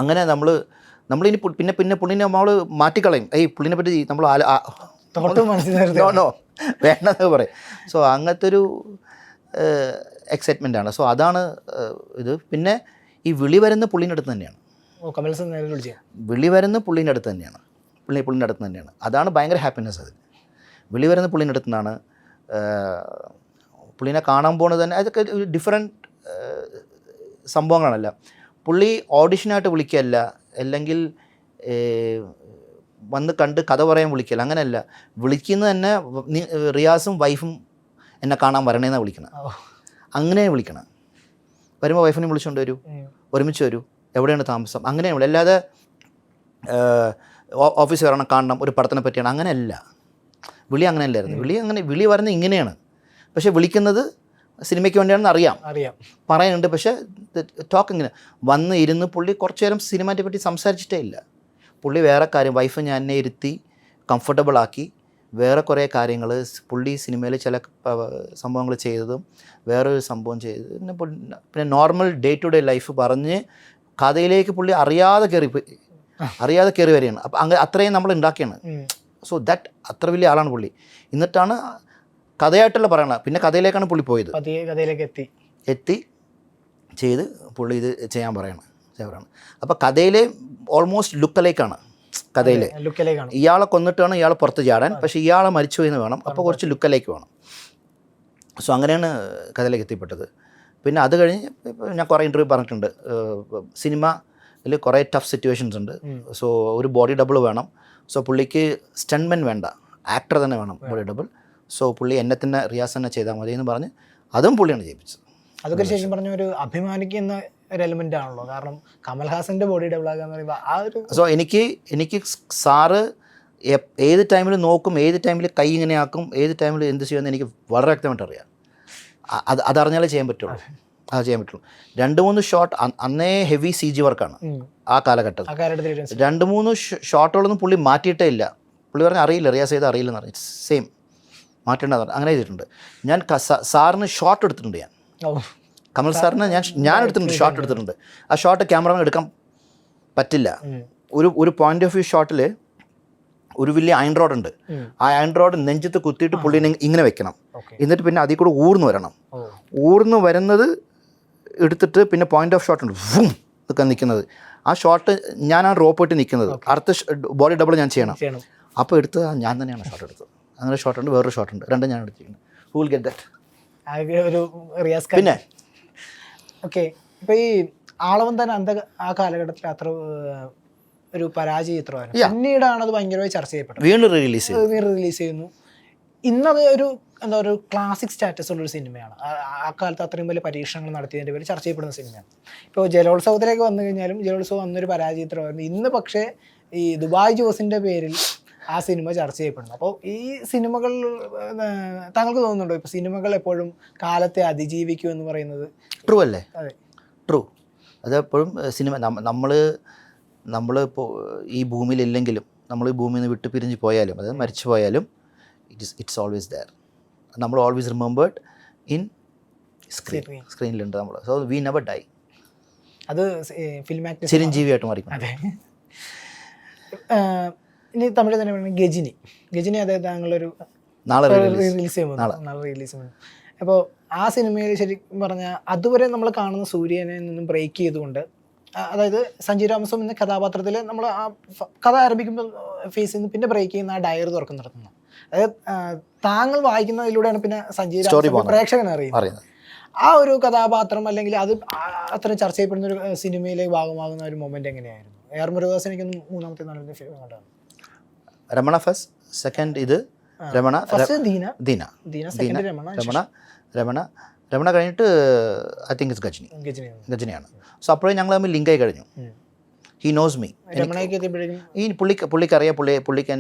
അങ്ങനെ നമ്മളിനി പിന്നെ പുള്ളിനെ നമ്മൾ മാറ്റിക്കളയും. പുള്ളിനെ പറ്റി നമ്മൾ വേണ്ടെന്ന് പറയും. സോ അങ്ങനത്തെ ഒരു എക്സൈറ്റ്മെൻ്റ് ആണ്. സോ അതാണ് ഇത്. പിന്നെ ഈ വിളി വരുന്ന പുള്ളിൻ്റെ അടുത്ത് തന്നെയാണ്, വിളി വരുന്ന പുള്ളിൻ്റെ അടുത്ത് തന്നെയാണ്. അതാണ് ഭയങ്കര ഹാപ്പിനെസ്. അത് വിളി വരുന്ന പുള്ളിൻ്റെ അടുത്ത് നിന്നാണ്. പുള്ളിനെ കാണാൻ പോകുന്നത് തന്നെ അതൊക്കെ ഡിഫറെൻറ്റ് സംഭവങ്ങളാണല്ല. പുള്ളി ഓഡിഷനായിട്ട് വിളിക്കുകയല്ല, അല്ലെങ്കിൽ വന്ന് കണ്ട് കഥ പറയാൻ വിളിക്കല്ല, അങ്ങനെയല്ല. വിളിക്കുന്നത് തന്നെ റിയാസും വൈഫും എന്നെ കാണാൻ വരണേന്നാണ് വിളിക്കണം. അങ്ങനെ വിളിക്കണം. വരുമ്പോൾ വൈഫിനെ വിളിച്ചുകൊണ്ട് വരൂ, ഒരുമിച്ച് വരൂ, എവിടെയാണ് താമസം, അങ്ങനെയാണ്. അല്ലാതെ ഓഫീസിൽ വരണം, കാണണം, ഒരു പടത്തിനെ പറ്റിയാണ്, അങ്ങനെയല്ല. അങ്ങനെയല്ലായിരുന്നു. വിളി വരുന്നത് ഇങ്ങനെയാണ്. പക്ഷേ വിളിക്കുന്നത് സിനിമയ്ക്ക് വേണ്ടിയാണെന്ന് അറിയാം, പറയുന്നുണ്ട്. പക്ഷേ ടോക്ക് ഇങ്ങനെ വന്ന് ഇരുന്ന് പുള്ളി കുറച്ച് നേരം സിനിമയെ പറ്റി സംസാരിച്ചിട്ടേ ഇല്ല. പുള്ളി വേറെ കാര്യം, വൈഫ് ഞാൻ എന്നെ ഇരുത്തി കംഫർട്ടബിളാക്കി വേറെ കുറേ കാര്യങ്ങൾ, പുള്ളി സിനിമയിൽ ചില സംഭവങ്ങൾ ചെയ്തതും വേറൊരു സംഭവം ചെയ്ത് പിന്നെ normal day to day life പറഞ്ഞ് കഥയിലേക്ക് പുള്ളി അറിയാതെ കയറി വരികയാണ്. അപ്പം അങ്ങനെ അത്രയും നമ്മൾ ഉണ്ടാക്കിയാണ്. സോ ദാറ്റ് അത്ര വലിയ ആളാണ് പുള്ളി. എന്നിട്ടാണ് കഥയായിട്ടുള്ള പറയണത്. പിന്നെ കഥയിലേക്കാണ് പുള്ളി പോയത്, കഥയിലേക്ക് എത്തി ചെയ്ത് പുള്ളി ഇത് ചെയ്യാൻ പറയണം. അപ്പോൾ കഥയിലെ ഓൾമോസ്റ്റ് ലുക്കലേക്കാണ്. കഥയിൽ ഇയാളെ കൊന്നിട്ടാണ് ഇയാൾ പുറത്ത് ചാടാൻ, പക്ഷേ ഇയാളെ മരിച്ചു എന്ന് വേണം. അപ്പോൾ കുറച്ച് ലുക്കലേക്ക് വേണം. സോ അങ്ങനെയാണ് കഥയിലേക്ക് എത്തിപ്പെട്ടത്. പിന്നെ അത് കഴിഞ്ഞ് ഞാൻ കുറേ ഇൻ്റർവ്യൂ പറഞ്ഞിട്ടുണ്ട്, സിനിമയിൽ കുറേ ടഫ് സിറ്റുവേഷൻസ് ഉണ്ട്. സോ ഒരു ബോഡി ഡബിൾ വേണം. സോ പുള്ളിക്ക് സ്റ്റൺമെൻ വേണ്ട, ആക്ടർ തന്നെ വേണം ബോഡി ഡബിൾ. സോ പുള്ളി എന്നെ തന്നെ റിയാസ് തന്നെ ചെയ്താൽ മതി എന്ന് പറഞ്ഞ് അതും പുള്ളിയാണ് ചെയ്യിപ്പിച്ചത്. അതൊക്കെ ശരിക്കും പറഞ്ഞ ഒരു അഭിമാനിക്കുന്ന ഒരു എലിമെൻ്റ് ആണല്ലോ. കാരണം കമൽഹാസൻ്റെ ബോഡി ഡബിൾ ആകുക എന്ന് പറയുമ്പോൾ ആ ഒരു സോ എനിക്ക് സാറ് ഏത് ടൈമിൽ നോക്കും, ഏത് ടൈമിൽ കൈ ഇങ്ങനെ ആക്കും, ഏത് ടൈമിൽ എന്ത് ചെയ്യുമെന്ന് എനിക്ക് വളരെ വ്യക്തമായിട്ട് അറിയാം. അതറിഞ്ഞാലേ ചെയ്യാൻ പറ്റുള്ളൂ. അത് ചെയ്യാൻ പറ്റുള്ളൂ. 2-3 ഷോട്ട് അന്നേ ഹെവി CG വർക്കാണ് ആ കാലഘട്ടത്തിൽ. 2-3 ഷോട്ടുകളൊന്നും പുള്ളി മാറ്റിയിട്ടേ ഇല്ല. പുള്ളി പറഞ്ഞാൽ അറിയില്ല, റിയാസ് ചെയ്ത് അറിയില്ലെന്ന് പറഞ്ഞു. സെയിം മാറ്റേണ്ടതാണ്. അങ്ങനെ ചെയ്തിട്ടുണ്ട്. ഞാൻ സാറിന് ഷോട്ട് എടുത്തിട്ടുണ്ട്. ഞാൻ കമൽ സാറിന് ഞാൻ എടുത്തിട്ടുണ്ട്, ഷോട്ട് എടുത്തിട്ടുണ്ട്. ആ ഷോട്ട് ക്യാമറമാൻ എടുക്കാൻ പറ്റില്ല. ഒരു പോയിന്റ് ഓഫ് വ്യൂ ഷോട്ടിൽ ഒരു വലിയ അയൺ റോഡ് ഉണ്ട്. ആ അയൺ റോഡ് നെഞ്ചത്ത് കുത്തിയിട്ട് പുള്ളിനെ ഇങ്ങനെ വെക്കണം. എന്നിട്ട് പിന്നെ അതിൽ കൂടെ ഊർന്ന് വരണം. ഊർന്ന് വരുന്നത് എടുത്തിട്ട് പിന്നെ പോയിന്റ് ഓഫ് ഷോട്ട് ഉണ്ട്, വൂം ഒക്കെ നിൽക്കുന്നത്. ആ ഷോട്ട് ഞാൻ ആ റോപ്പ് ഇട്ട് നിൽക്കുന്നത്, അടുത്ത ബോഡി ഡബിൾ ഞാൻ ചെയ്യണം. അപ്പോൾ എടുത്തത് ഞാൻ തന്നെയാണ് ഷോട്ട് എടുത്തത്. അങ്ങനെ ഷോട്ട് ഉണ്ട്, വേറൊരു ഷോട്ട് ഉണ്ട്, രണ്ടും ഞാൻ എടുത്തിരിക്കുന്നത്. Who will get that? പിന്നെ ഓക്കെ. ഇപ്പോൾ ഈ ആളവൻ തന്നെ ആ കാലഘട്ടത്തിൽ അത്ര ഒരു പരാജയ ചിത്രമായിരുന്നു. പിന്നീടാണ് അത് ഭയങ്കരമായി ചർച്ച ചെയ്യപ്പെട്ടത്. വീണ്ടും റിലീസ് ചെയ്യുന്നു. ഇന്നത് ഒരു ക്ലാസിക് സ്റ്റാറ്റസ് ഉള്ളൊരു സിനിമയാണ്. ആ കാലത്ത് അത്രയും വലിയ പരീക്ഷണങ്ങൾ നടത്തിയതിൻ്റെ പേര് ചർച്ച ചെയ്യപ്പെടുന്ന സിനിമയാണ്. ഇപ്പോൾ ജലോത്സവത്തിലേക്ക് വന്നു കഴിഞ്ഞാലും ജലോത്സവം അന്നൊരു പരാജയ ചിത്രമായിരുന്നു. ഇന്ന് പക്ഷേ ഈ ദുബായ് ജോസിൻ്റെ പേരിൽ ആ സിനിമ ചർച്ച ചെയ്യപ്പെടുന്നു. അപ്പോൾ ഈ സിനിമകൾ താങ്കൾക്ക് തോന്നുന്നുണ്ടോ ഇപ്പോൾ സിനിമകൾ എപ്പോഴും കാലത്തെ അതിജീവിക്കും എന്ന് പറയുന്നത്? ട്രൂ അല്ലേ? അതെ, ട്രൂ. അതെപ്പോഴും സിനിമ നമ്മളിപ്പോൾ ഈ ഭൂമിയിലില്ലെങ്കിലും, നമ്മൾ ഈ ഭൂമിയിൽ നിന്ന് വിട്ടു പിരിഞ്ഞ് പോയാലും, അതായത് മരിച്ചു പോയാലും, ഇറ്റ്സ് ഓൾവേസ് ദെയർ. നമ്മൾ ഓൾവേസ് റിമെമ്പേർഡ് ഇൻ സ്ക്രീനിലുണ്ട് നമ്മൾ. So we never dye. അത് ഫിലിം ആക്ടർ ചിരഞ്ജീവിയായിട്ട് മാറി. അതെ. ഇനി തമിഴ് തന്നെ പറയുന്നത് ഗജിനി അതായത് താങ്കളൊരു നാളെ റിലീസ് ചെയ്യുമ്പോൾ അപ്പോൾ ആ സിനിമയിൽ ശരിക്കും പറഞ്ഞാൽ അതുവരെ നമ്മൾ കാണുന്ന സൂര്യനെ നിന്നും ബ്രേക്ക് ചെയ്തുകൊണ്ട്, അതായത് സഞ്ജയ് രാമസ്വാമി എന്ന കഥാപാത്രത്തിൽ നമ്മൾ ആ കഥ ആരംഭിക്കുമ്പോൾ ഫേസ് ചെയ്യുന്നു, പിന്നെ ബ്രേക്ക് ചെയ്യുന്ന ആ ഡയറി തുറക്കം നടത്തുന്നു. അതായത് താങ്കൾ വായിക്കുന്നതിലൂടെയാണ് പിന്നെ സഞ്ജയ് രാമസ്വാമി പ്രേക്ഷകനെ അറിയുന്നത്. ആ ഒരു കഥാപാത്രം അല്ലെങ്കിൽ അത് അത്രയും ചർച്ച ചെയ്യപ്പെടുന്ന ഒരു സിനിമയിലേക്ക് ഭാഗമാകുന്ന ഒരു മൊമെന്റ് എങ്ങനെയായിരുന്നു? AR മുരുകദാസ് എനിക്കൊന്ന് 3-ാമത്തെ 4-ാമത്തെ ഫിലിം കണ്ടാണ്. രമണ ഫസ്റ്റ്, സെക്കൻഡ് ഇത് രമണ, രമണ കഴിഞ്ഞിട്ട് ഐ തിങ്ക് ഇറ്റ്സ് ഗജനിയാണ്. സോ അപ്പോഴേ ഞങ്ങൾ തമ്മിൽ ലിങ്കായി കഴിഞ്ഞു. He knows me. ഈ പുള്ളിക്കറിയാം, പുള്ളിക്ക്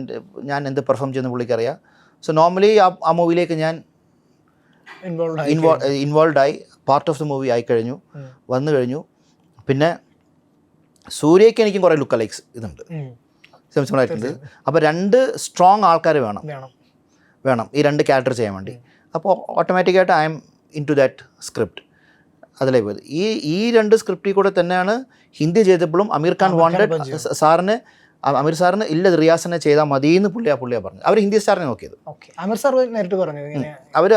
ഞാൻ എന്ത് പെർഫോം ചെയ്യുന്ന പുള്ളിക്കറിയാം. സോ നോർമലി ആ മൂവിയിലേക്ക് ഞാൻ ഇൻവോൾവ് ആയി, പാർട്ട് ഓഫ് ദ മൂവി ആയിക്കഴിഞ്ഞു, വന്നു കഴിഞ്ഞു. പിന്നെ സൂര്യയ്ക്ക് എനിക്കും കുറേ ലുക്ക് ലൈക്സ് ഇതുണ്ട്, സിമിലറായിട്ടുണ്ട്. അപ്പോൾ 2 സ്ട്രോങ് ആൾക്കാർ വേണം ഈ 2 ക്യാരക്ടർ ചെയ്യാൻ വേണ്ടി. അപ്പോൾ ഓട്ടോമാറ്റിക്കായിട്ട് I'm into that script. അതിലേക്ക് പോയത് ഈ 2 സ്ക്രിപ്റ്റിൽ കൂടെ തന്നെയാണ് ഹിന്ദി ചെയ്തപ്പോഴും അമീർ ഖാൻ വാണ്ടഡ് അമീർ സാറിന് ഇല്ല റിയാസിനെ ചെയ്താൽ മതി എന്ന് പുള്ളിയാ പറഞ്ഞു. അവർ ഹിന്ദി സ്റ്റാറിനെ നോക്കിയത്. അമീർ സാർ നേരിട്ട് പറഞ്ഞു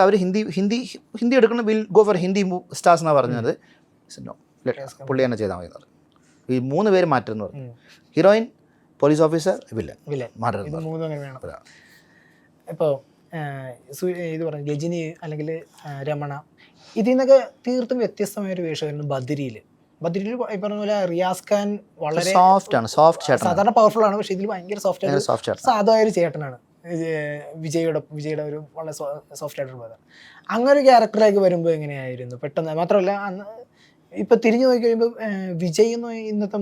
അവർ ഹിന്ദി എടുക്കണം, will go for Hindi stars എന്നാണ് പറഞ്ഞത്. പുള്ളി തന്നെ ചെയ്താൽ മതി എന്ന് പറഞ്ഞു. ഈ 3 പേര് മാറ്റുമെന്ന് പറഞ്ഞു. ഹീറോയിൻ, പോലീസ് ഓഫീസർ, വില്ലൻ മാറ്റരുത്. ഇപ്പോൾ ഇത് പറഞ്ഞു ഗജനി അല്ലെങ്കിൽ രമണ, ഇതിൽ നിന്നൊക്കെ തീർത്തും വ്യത്യസ്തമായൊരു വേഷമായിരുന്നു ബദ്രിയിൽ ഈ പറഞ്ഞ പോലെ റിയാസ് ഖാൻ വളരെ സോഫ്റ്റ് സാധാരണ പവർഫുൾ ആണ്, പക്ഷെ ഇതിൽ ഭയങ്കര സോഫ്റ്റ് സാധാരണ ഒരു ചേട്ടനാണ്. വിജയുടെ ഒരു വളരെ സോഫ്റ്റ് ആയിട്ടൊരു ബ്രദർ. അങ്ങനെ ഒരു ക്യാരക്ടറിലേക്ക് വരുമ്പോൾ എങ്ങനെയായിരുന്നു പെട്ടെന്ന്? മാത്രമല്ല അന്ന് ഇപ്പം തിരിഞ്ഞു നോക്കി കഴിയുമ്പോൾ വിജയ് എന്ന് ഇന്നത്തെ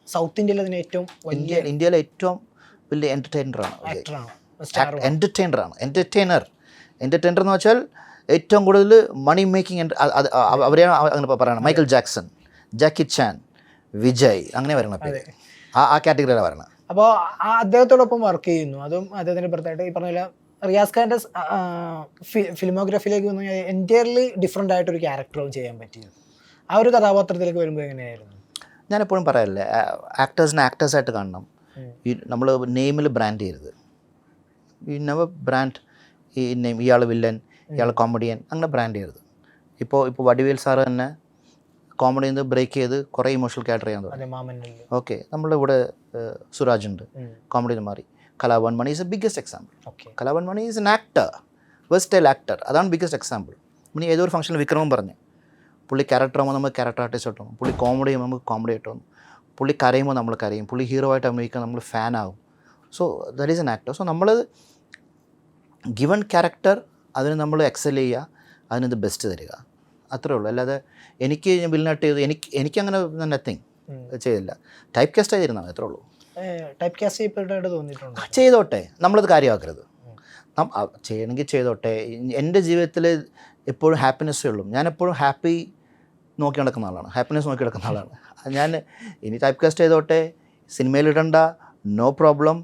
സൗത്ത് ഇന്ത്യയിലെ അതിന് ഏറ്റവും ഇന്ത്യയിലെ ഏറ്റവും വലിയ എൻ്റർടൈനറാണ്. എൻ്റർടൈനർ എന്ന് വെച്ചാൽ ഏറ്റവും കൂടുതൽ മണി മേക്കിംഗ് അവരെയാണ് അങ്ങനെ പറയണം. മൈക്കിൾ ജാക്സൺ, ജാക്കി ചാൻ, വിജയ്, അങ്ങനെ വരണം പേര്. ആ കാറ്റഗറിയിലാണ് വരണം. അപ്പോൾ അദ്ദേഹത്തോടൊപ്പം വർക്ക് ചെയ്യുന്നു. അതും അദ്ദേഹത്തിൻ്റെ പുറത്തായിട്ട് ഈ പറഞ്ഞ പോലെ റിയാസ് ഖാൻ്റെ ഫിലിമോഗ്രാഫിയിലേക്ക് വന്നു കഴിഞ്ഞാൽ എൻറ്റയർലി ഡിഫറെൻ്റ് ആയിട്ടൊരു ക്യാരക്ടറും ചെയ്യാൻ പറ്റിയത്. ആ ഒരു കഥാപാത്രത്തിലേക്ക് വരുമ്പോൾ എങ്ങനെയായിരുന്നു? ഞാനെപ്പോഴും പറയാറില്ലേ, ആക്ടേഴ്സായിട്ട് കാണണം. ഈ നമ്മൾ നെയിമിൽ ബ്രാൻഡ് ചെയ്യരുത്. ഈ നെവർ ബ്രാൻഡ് ഈ നെയിം, ഇയാൾ വില്ലൻ, ഇയാൾ കോമഡിയൻ, അങ്ങനെ ബ്രാൻഡ് ചെയ്യരുത്. ഇപ്പോൾ വടിവേൽ സാറ് തന്നെ കോമഡിയിൽ നിന്ന് ബ്രേക്ക് ചെയ്ത് കുറേ ഇമോഷണൽ ക്യാരക്ടർ ചെയ്യാൻ തുടങ്ങി. ഓക്കെ, നമ്മുടെ ഇവിടെ സുരാജ് ഉണ്ട്, കോമഡിയിൽ മാറി. Kalabhavan Mani is a biggest example. Kalabhavan Mani is an actor, versatile actor. അതാണ് ബിഗ്ഗസ്റ്റ് എക്സാമ്പിൾ. ഇനി ഏതൊരു ഫംഗ്ഷനിൽ വിക്രമം പറഞ്ഞു, പുള്ളി ക്യാരക്ടർ ആകുമ്പോൾ നമുക്ക് ക്യാരക്ടർ ആർട്ടിസ്റ്റ് ആയിട്ട്, പുള്ളി കോമഡി ചെയ്യുമ്പോൾ നമുക്ക് കോമഡി ആയിട്ട് വന്നു, പുള്ളി കരയുമ്പോൾ നമ്മൾ കരയും, പുള്ളി ഹീറോ ആയിട്ട് അഭിനയിക്കാൻ നമ്മൾ ഫാനാകും. So that is an actor. So നമ്മൾ ഗിവൺ ക്യാരക്ടർ അതിന് നമ്മൾ എക്സൽ ചെയ്യുക, അതിനത് ബെസ്റ്റ് തരിക, അത്രേ ഉള്ളൂ. അല്ലാതെ എനിക്ക് വില്ലനായിട്ട് ചെയ്തു എനിക്കങ്ങനെ നത്തിങ് ചെയ്തില്ല. ടൈപ്പ് കാസ്റ്റ് ആയിരുന്നാണ്, അത്രേ ഉള്ളൂ. ടൈപ്പ് കാസ്റ്റ് ചെയ്യപ്പെട്ടായിട്ട് തോന്നിയിട്ടുണ്ട്. ചെയ്തോട്ടെ, നമ്മളത് കാര്യമാക്കരുത്. ചെയ്യണമെങ്കിൽ ചെയ്തോട്ടെ. എൻ്റെ ജീവിതത്തിൽ എപ്പോഴും ഹാപ്പിനെസ്സേ ഉള്ളൂ. ഞാൻ എപ്പോഴും ഹാപ്പി നോക്കി നടക്കുന്ന ആളാണ്, ഹാപ്പിനെസ് നോക്കി നടക്കുന്ന ആളാണ്. ഞാൻ ഇനി ടൈപ്പ് കാസ്റ്റ് ചെയ്തോട്ടെ, സിനിമയിലിടണ്ട, നോ പ്രോബ്ലം,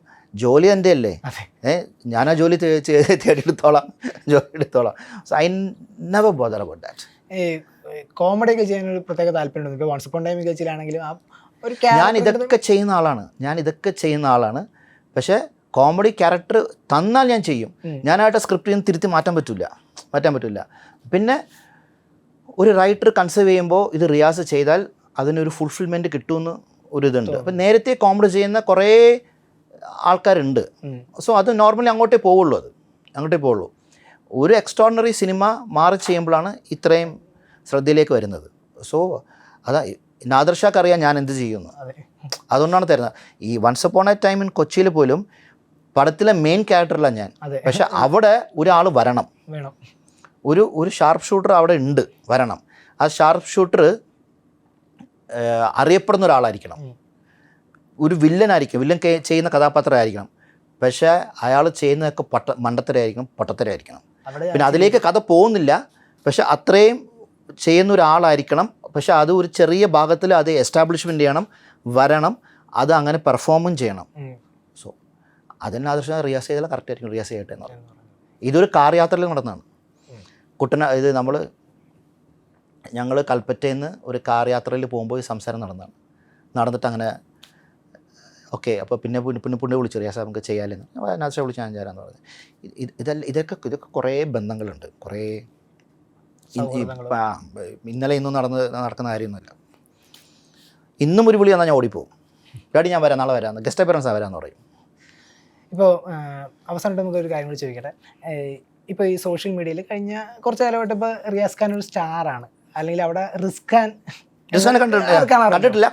ജോലി എൻ്റെ അല്ലേ, ഞാൻ ആ ജോലി തേടിയെടുത്തോളാം, ജോലി എടുത്തോളാം. So I never bother about that. Comedy ഒക്കെ ചെയ്യാൻ ഒരു പ്രത്യേക താല്പര്യമുണ്ട്. ഇപ്പോൾ വൺസ് അപ്പോൺ ടൈം മികച്ചിലാണെങ്കിലും ആ ഒരു ഞാൻ ഇതൊക്കെ ചെയ്യുന്ന ആളാണ്, പക്ഷേ കോമഡി ക്യാരക്ടർ തന്നാൽ ഞാൻ ചെയ്യും. ഞാനായിട്ട് സ്ക്രിപ്റ്റിൽ നിന്ന് തിരുത്തി മാറ്റാൻ പറ്റില്ല. പിന്നെ ഒരു റൈറ്റർ കൺസേവ് ചെയ്യുമ്പോൾ ഇത് റിയാസ് ചെയ്താൽ അതിനൊരു ഫുൾഫിൽമെൻറ്റ് കിട്ടുമെന്ന് ഒരു ഇതുണ്ട്. അപ്പം നേരത്തെ കോമഡി ചെയ്യുന്ന കുറേ ആൾക്കാരുണ്ട്. സോ അത് നോർമലി അങ്ങോട്ടേ പോവുള്ളൂ. ഒരു എക്സ്ട്രോർഡിനറി സിനിമ മാറി ചെയ്യുമ്പോഴാണ് ഇത്രയും ശ്രദ്ധയിലേക്ക് വരുന്നത്. സോ അതാ നാദർഷാക്ക് അറിയാം ഞാൻ എന്ത് ചെയ്യുന്നു, അതുകൊണ്ടാണ് തരുന്നത്. ഈ once upon a time in കൊച്ചിയിൽ പോലും പടത്തിലെ മെയിൻ ക്യാരക്ടറല്ല ഞാൻ, പക്ഷെ അവിടെ ഒരാൾ വരണം, ഒരു ഷാർപ്പ് ഷൂട്ടർ അവിടെ ഉണ്ട്, വരണം. ആ ഷാർപ്പ് ഷൂട്ടർ അറിയപ്പെടുന്ന ഒരാളായിരിക്കണം, ഒരു വില്ലനായിരിക്കും, വില്ലൻ ചെയ്യുന്ന കഥാപാത്രമായിരിക്കണം. പക്ഷേ അയാൾ ചെയ്യുന്നതൊക്കെ മണ്ടത്തരായിരിക്കണം, പൊട്ടത്തരായിരിക്കണം. പിന്നെ അതിലേക്ക് കഥ പോകുന്നില്ല, പക്ഷെ അത്രയും ചെയ്യുന്ന ഒരാളായിരിക്കണം. പക്ഷെ അത് ഒരു ചെറിയ ഭാഗത്തിൽ അത് എസ്റ്റാബ്ലിഷ്മെൻ്റ് ചെയ്യണം, വരണം, അത് അങ്ങനെ പെർഫോമും ചെയ്യണം. സോ അതിന് ആദർശം റിയാസ് ചെയ്താൽ കറക്റ്റ് ആയിരിക്കും, റിയാസ് ചെയ്യട്ടെ എന്ന് പറയുന്നത്. ഇതൊരു കാർ യാത്രയിൽ നടന്നതാണ്. ഇത് ഞങ്ങൾ കൽപ്പറ്റയിൽ നിന്ന് ഒരു കാർ യാത്രയിൽ പോകുമ്പോൾ ഈ സംസാരം നടന്നിട്ട് അങ്ങനെ ഓക്കെ. അപ്പോൾ പിന്നെ പുണ്യ വിളിച്ചു, റിയാസ് നമുക്ക് ചെയ്യാമെന്ന്. നാദർഷ വിളിച്ച് ഞാൻ ചേരാമെന്ന് പറഞ്ഞു. ഇതൊക്കെ കുറേ ബന്ധങ്ങളുണ്ട്, കുറേ ഇന്നലെ ഇന്നും നടക്കുന്ന കാര്യമൊന്നുമില്ല. ഇന്നും ഒരു വിളി വന്നാൽ ഞാൻ ഓടിപ്പോവും, ഡാഡി ഞാൻ വരാം, നാളെ വരാമെന്ന്, ഗസ്റ്റ് അപ്പിയറൻസാണ് വരാമെന്ന് പറയും. ഇപ്പോൾ അവസാനമായിട്ട് നമുക്കൊരു കാര്യം കൂടി ചോദിക്കട്ടെ. ഇപ്പോൾ ഈ സോഷ്യൽ മീഡിയയിൽ കഴിഞ്ഞ കുറച്ച് കാലമായിട്ട് ഇപ്പോൾ റിയാസ് ഖാൻ ഒരു സ്റ്റാറാണ്, അല്ലെങ്കിൽ അവിടെ റിസ്ഖാൻ കണ്ടിട്ടില്ല.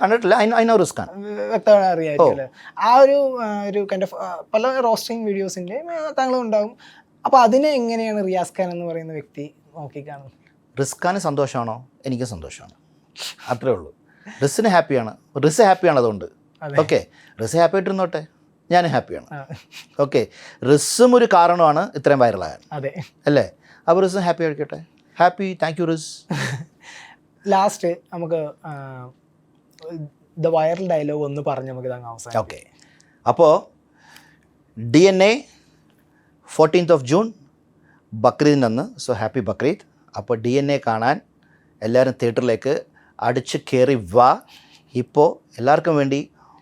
വ്യക്തമായി അറിയാമല്ലോ. ആ ഒരു കൈൻഡ് ഓഫ് പല റോസ്റ്റിംഗ് വീഡിയോസിൻ്റെ താങ്കളും ഉണ്ടാവും. അപ്പോൾ അതിനെ എങ്ങനെയാണ് റിയാസ് ഖാൻ എന്ന് പറയുന്ന വ്യക്തി നോക്കിക്കാണുന്നത്? റിസ്ഖാന് സന്തോഷമാണോ? എനിക്കും സന്തോഷമാണ്, അത്രേ ഉള്ളൂ. റിസ് ഹാപ്പിയാണ്, അതുകൊണ്ട് ഓക്കെ, റിസ് ഹാപ്പി ആയിട്ടിരുന്നോട്ടെ, ഞാനും ഹാപ്പിയാണ്. ഓക്കെ, റിസും ഒരു കാരണമാണ് ഇത്രയും വൈറലാകാൻ, അല്ലേ? അപ്പോൾ റിസും ഹാപ്പി ആയിരിക്കട്ടെ. Happy, thank you Riz. Last നമുക്ക് ദ വൈറൽ ഡയലോഗ് ഒന്ന് പറഞ്ഞ് നമുക്ക് ഇതങ്ങ് അവസാനം. ഓക്കെ, അപ്പോൾ DNA 14th June ബക്രീദിൻ്റെ അന്ന്. So happy Bakrid. അപ്പോൾ DNA കാണാൻ എല്ലാവരും തിയേറ്ററിലേക്ക് അടിച്ച് കയറി വാ. ഇപ്പോൾ എല്ലാവർക്കും വേണ്ടി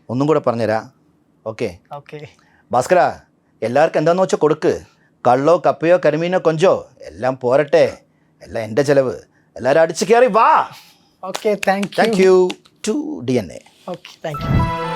ഒന്നും കൂടെ പറഞ്ഞുതരാം. ഓക്കെ ഭാസ്കര, എല്ലാവർക്കും എന്താണെന്ന് വെച്ചാൽ കൊടുക്ക്. കള്ളോ കപ്പയോ കരിമീനോ കൊഞ്ചോ എല്ലാം പോരട്ടെ, എല്ലാം എൻ്റെ ചിലവ്. എല്ലാവരും അടിച്ച് കയറി വാ. Okay, thank you to DNA. Okay, thank U.